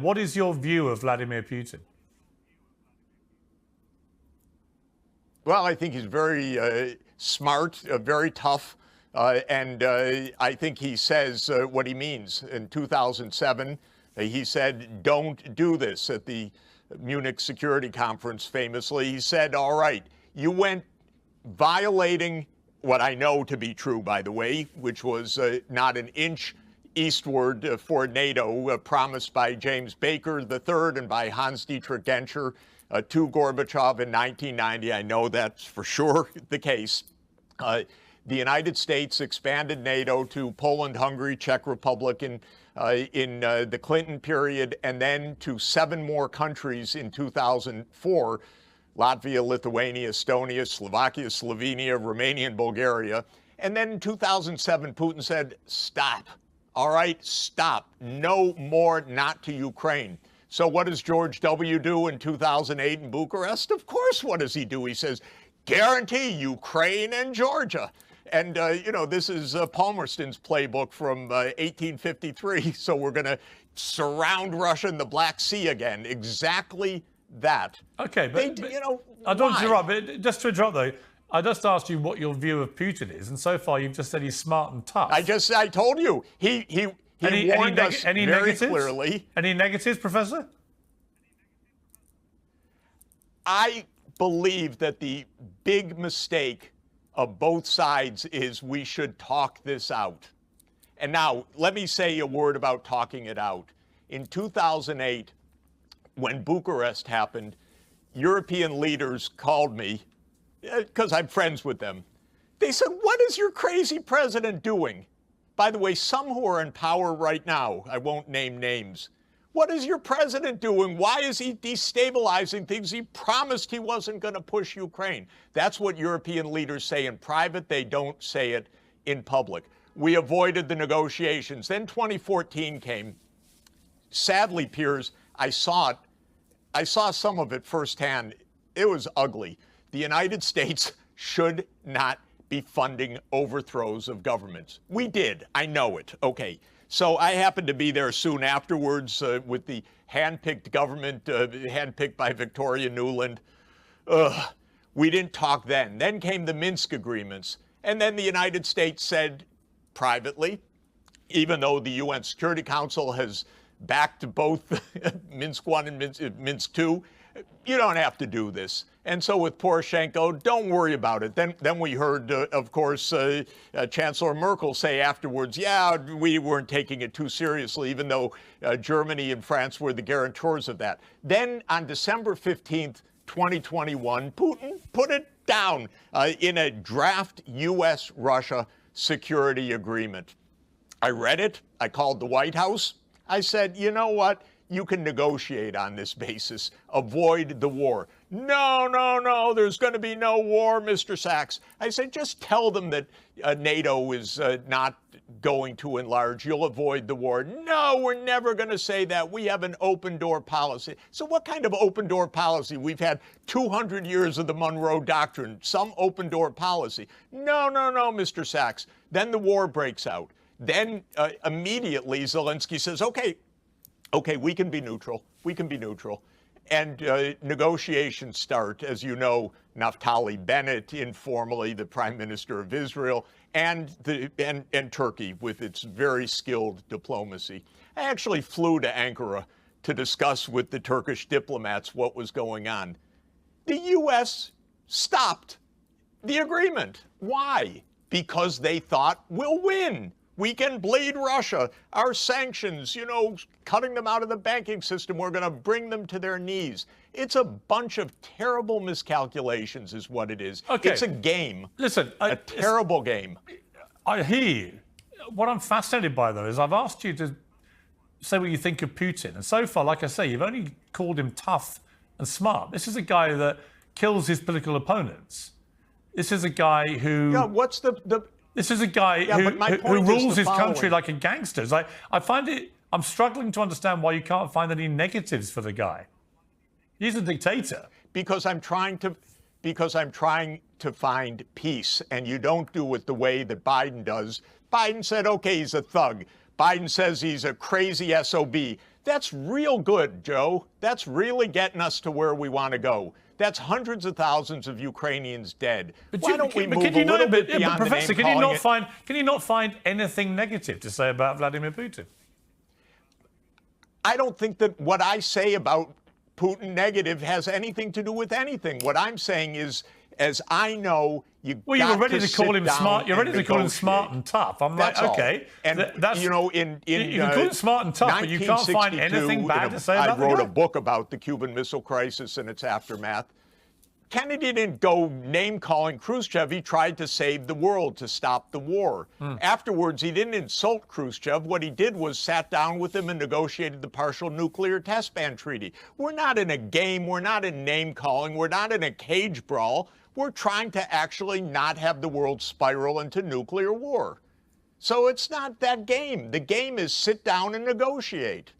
What is your view of Vladimir Putin? Well, I think he's very smart, very tough, and I think he says what he means. In 2007, he said, "Don't do this," at the Munich Security Conference famously. He said, "All right, you went violating what I know to be true, by the way, which was not an inch eastward for NATO, promised by James Baker III and by Hans-Dietrich Genscher to Gorbachev in 1990. I know that's for sure the case. The United States expanded NATO to Poland, Hungary, Czech Republic in the Clinton period, and then to 7 more countries in 2004, Latvia, Lithuania, Estonia, Slovakia, Slovenia, Romania, and Bulgaria. And then in 2007, Putin said, stop. All right, stop. No more, not to Ukraine. So what does George W. do in 2008 in Bucharest? Of course, what does he do? He says, guarantee Ukraine and Georgia. And, this is Palmerston's playbook from 1853. So we're going to surround Russia in the Black Sea again. Exactly that. Okay, but I don't want to interrupt, but just to interrupt though, I just asked you what your view of Putin is, and so far you've just said he's smart and tough. I told you. He warned us very clearly. Any negatives, Professor? I believe that the big mistake of both sides is we should talk this out. And now, let me say a word about talking it out. In 2008, when Bucharest happened, European leaders called me, because I'm friends with them. They said, what is your crazy president doing? By the way, some who are in power right now, I won't name names, what is your president doing? Why is he destabilizing things? He promised he wasn't going to push Ukraine. That's what European leaders say in private. They don't say it in public. We avoided the negotiations. Then 2014 came. Sadly, Piers, I saw some of it firsthand. It was ugly. The United States should not be funding overthrows of governments. We did. I know it. Okay. So I happened to be there soon afterwards with the hand-picked government, hand-picked by Victoria Nuland. We didn't talk then. Then came the Minsk agreements. And then the United States said privately, even though the UN Security Council has backed both Minsk I and Minsk II, you don't have to do this. And so with Poroshenko, don't worry about it. Then we heard, of course, Chancellor Merkel say afterwards, yeah, we weren't taking it too seriously, even though Germany and France were the guarantors of that. Then on December 15th, 2021, Putin put it down in a draft U.S.-Russia security agreement. I read it. I called the White House. I said, you know what? You can negotiate on this basis. Avoid the war. No, there's going to be no war, Mr. Sachs. I said, just tell them that NATO is not going to enlarge. You'll avoid the war. No, we're never going to say that. We have an open door policy. So what kind of open door policy? We've had 200 years of the Monroe Doctrine, some open door policy. No, Mr. Sachs. Then the war breaks out. Then immediately Zelensky says, okay, we can be neutral. We can be neutral. And negotiations start. As you know, Naftali Bennett, informally the Prime Minister of Israel, and Turkey with its very skilled diplomacy. I actually flew to Ankara to discuss with the Turkish diplomats what was going on. The U.S. stopped the agreement. Why? Because they thought we'll win. We can bleed Russia. Our sanctions, cutting them out of the banking system, we're going to bring them to their knees. It's a bunch of terrible miscalculations is what it is. Okay. It's a game. Listen, a terrible game. I hear you. What I'm fascinated by, though, is I've asked you to say what you think of Putin. And so far, like I say, you've only called him tough and smart. This is a guy that kills his political opponents. This is a guy who... Yeah, what's the This is a guy who rules his country like a gangster. It's like, I'm struggling to understand why you can't find any negatives for the guy. He's a dictator. Because I'm trying to find peace, and you don't do it the way that Biden does. Biden said, okay, he's a thug. Biden says he's a crazy SOB. That's real good, Joe. That's really getting us to where we want to go. That's hundreds of thousands of Ukrainians dead. Why don't we move a little bit beyond Professor, the name calling? Can you not find anything negative to say about Vladimir Putin? I don't think that what I say about Putin negative has anything to do with anything. What I'm saying is, as I know, you were ready to call him smart. You're ready to call him smart and tough. I'm like, okay, and that's, you know, you can call him smart and tough, but you can't find anything bad to say about it. I wrote a book about the Cuban Missile Crisis and its aftermath. Kennedy didn't go name-calling Khrushchev. He tried to save the world, to stop the war. Afterwards, he didn't insult Khrushchev. What he did was sat down with him and negotiated the partial nuclear test ban treaty. We're not in a game. We're not in name-calling. We're not in a cage brawl. We're trying to actually not have the world spiral into nuclear war. So it's not that game. The game is sit down and negotiate.